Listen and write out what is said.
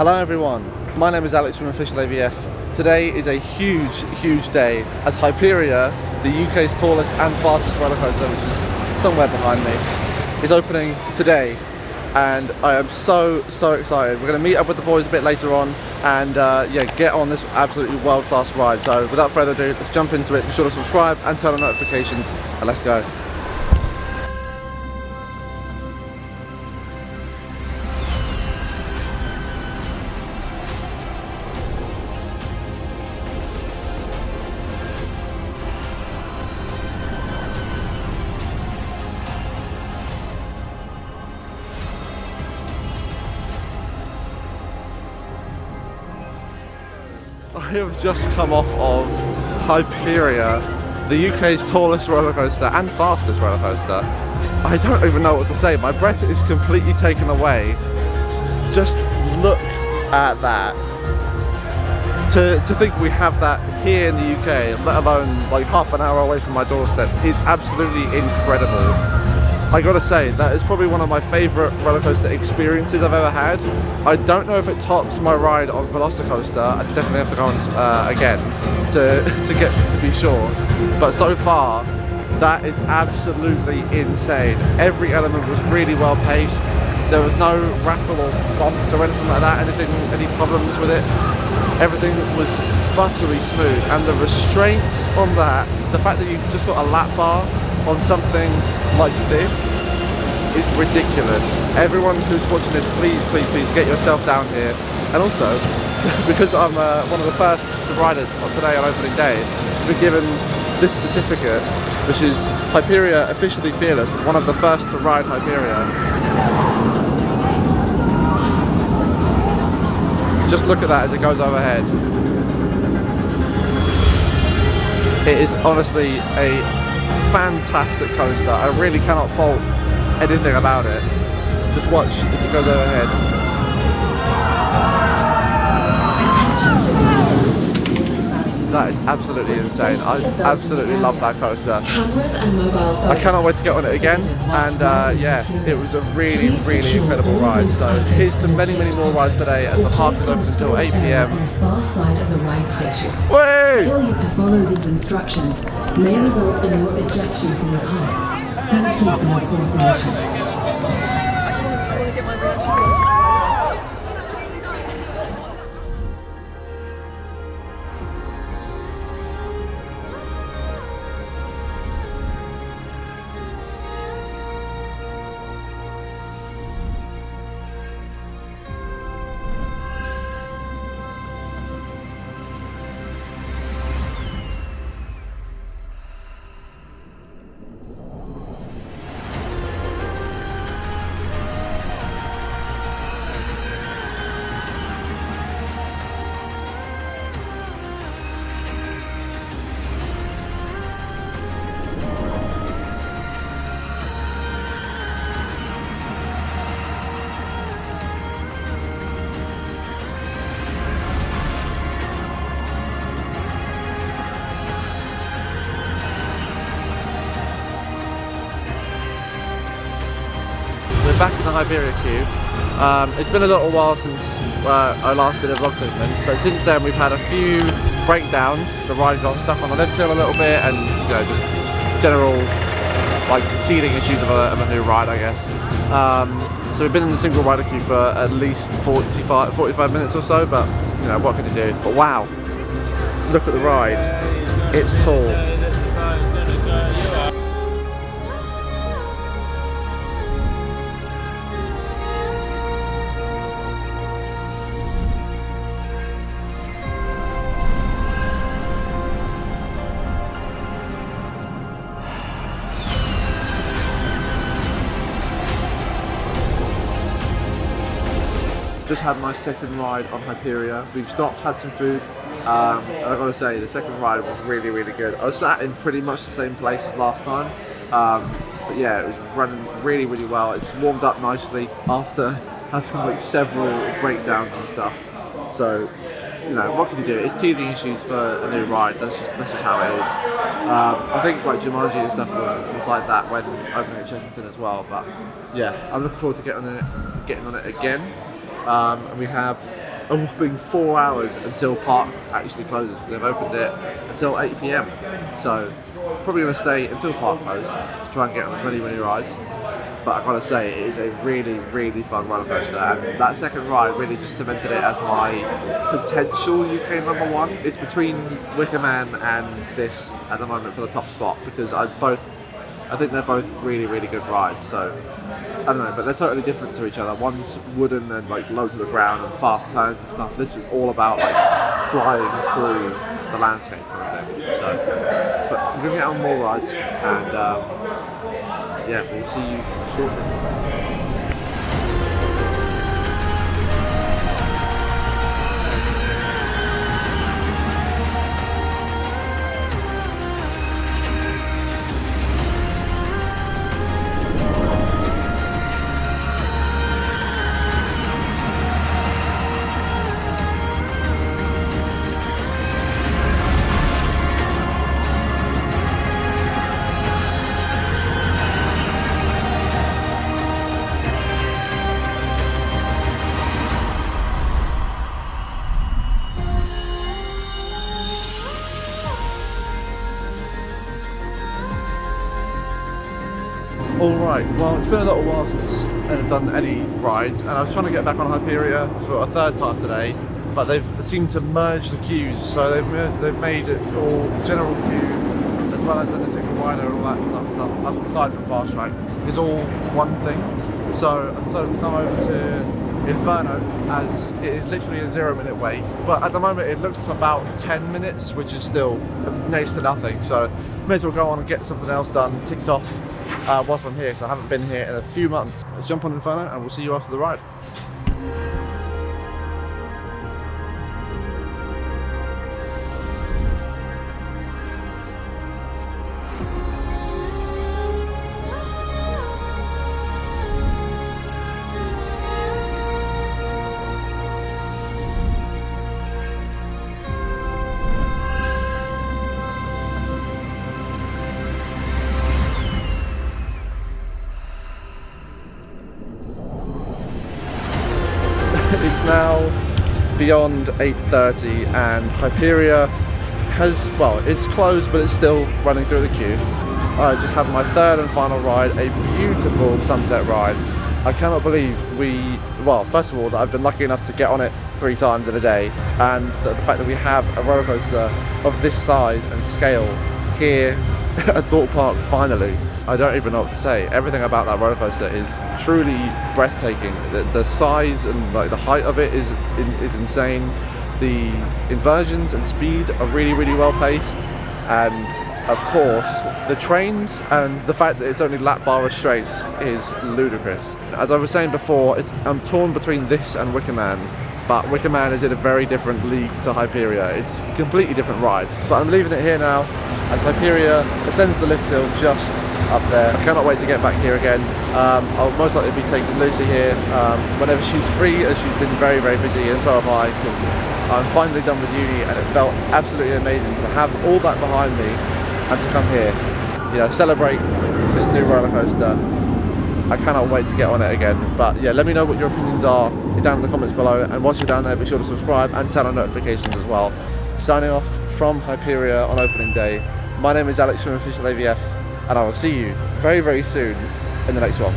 Hello everyone, my name is Alex from Official AVF. Today is a huge day as Hyperia, the UK's tallest and fastest roller coaster, which is somewhere behind me, is opening today. And I am so excited. We're going to meet up with the boys a bit later on and yeah, get on this absolutely world-class ride. So without further ado, let's jump into it. Be sure to subscribe and turn on notifications, and let's go. I have just come off of Hyperia, the UK's tallest roller coaster and fastest roller coaster. I don't even know what to say. My breath is completely taken away. Just look at that. To think we have that here in the UK, let alone like half an hour away from my doorstep, is absolutely incredible. I gotta say, that is probably one of my favourite roller coaster experiences I've ever had. I don't know if it tops my ride on Velocicoaster. I definitely have to go on again to get to be sure. But so far, that is absolutely insane. Every element was really well paced. There was no rattle or bumps or anything like that, any problems with it. Everything was buttery smooth, and the restraints on that, the fact that you've just got a lap bar on something like this is ridiculous. Everyone who's watching this, please get yourself down here. And also, because I'm one of the first to ride it today on opening day, I've been given this certificate, which is Hyperia Officially Fearless, one of the first to ride Hyperia. Just look at that as it goes overhead. It is honestly a fantastic coaster. I really cannot fault anything about it. Just watch as it goes overhead. That is absolutely insane. I absolutely love that coaster. I cannot wait to get on it again, and yeah, it was a really incredible ride. So here's to many more rides today as the park is open until 8 PM. Far side of the ride station. Whee! Failure to follow these instructions may result in your ejection from the car. Thank you for your cooperation. We're back in the Hyperia queue. It's been a little while since I last did a vlog segment, but since then we've had a few breakdowns. The ride got stuck on the lift hill a little bit, and you know, just general like teething issues of a new ride, I guess. So we've been in the single rider queue for at least 45 minutes or so, but you know, what can you do? But wow, look at the ride. It's tall. Just had my second ride on Hyperia. We've stopped, had some food, and I've got to say the second ride was really good. I was sat in pretty much the same place as last time, but yeah, it was running really well. It's warmed up nicely after having like several breakdowns and stuff. So you know, what can you do? It's teething issues for a new ride. That's just how it is. I think like Jumanji and stuff was like that when opening at Chessington as well. But yeah, I'm looking forward to getting on it again. And we have a whopping 4 hours until park actually closes, because they've opened it until 8 p.m. So probably going to stay until park closes to try and get on as many rides. But I've got to say, it is a really, really fun roller coaster, and that second ride really just cemented it as my potential UK #1. It's between Wicker Man and this at the moment for the top spot, because I think they're both really, really good rides. So I don't know, but they're totally different to each other. One's wooden and like low to the ground and fast turns and stuff. This was all about like flying through the landscape kind of thing. So, but we're gonna get on more rides, and yeah, we'll see you shortly. Alright, well it's been a little while since I've done any rides, and I was trying to get back on Hyperia for a third time today, but they've seemed to merge the queues, so they've made it all general queue as well as a single rider and all that stuff aside from fast track is all one thing. So I decided to come over to Inferno, as it is literally a 0-minute wait, but at the moment it looks about 10 minutes, which is still next to nothing, so may as well go on and get something else done, ticked off whilst I'm here, because I haven't been here in a few months. Let's jump on Inferno and we'll see you after the ride. It's now beyond 8:30 and Hyperia has, well, it's closed but it's still running through the queue. I just had my third and final ride, a beautiful sunset ride. I cannot believe well, first of all, that I've been lucky enough to get on it 3 times in a day, and the fact that we have a roller coaster of this size and scale here at Thorpe Park finally. I don't even know what to say. Everything about that roller coaster is truly breathtaking. The size and like the height of it is insane. The inversions and speed are really, really well paced, and of course the trains and the fact that it's only lap bar restraints is ludicrous. As I was saying before, I'm torn between this and Wicker Man, but Wicker Man is in a very different league to Hyperia. It's a completely different ride, but I'm leaving it here now as Hyperia ascends the lift hill just up there. I cannot wait to get back here again. I'll most likely be taking Lucy here whenever she's free, as she's been very, very busy, and so have I, because I'm finally done with uni, and it felt absolutely amazing to have all that behind me and to come here, you know, celebrate this new roller coaster. I cannot wait to get on it again. But yeah, let me know what your opinions are down in the comments below, and whilst you're down there, be sure to subscribe and turn on notifications as well. Signing off from Hyperia on opening day. My name is Alex from Official AVF, and I will see you very, very soon in the next one.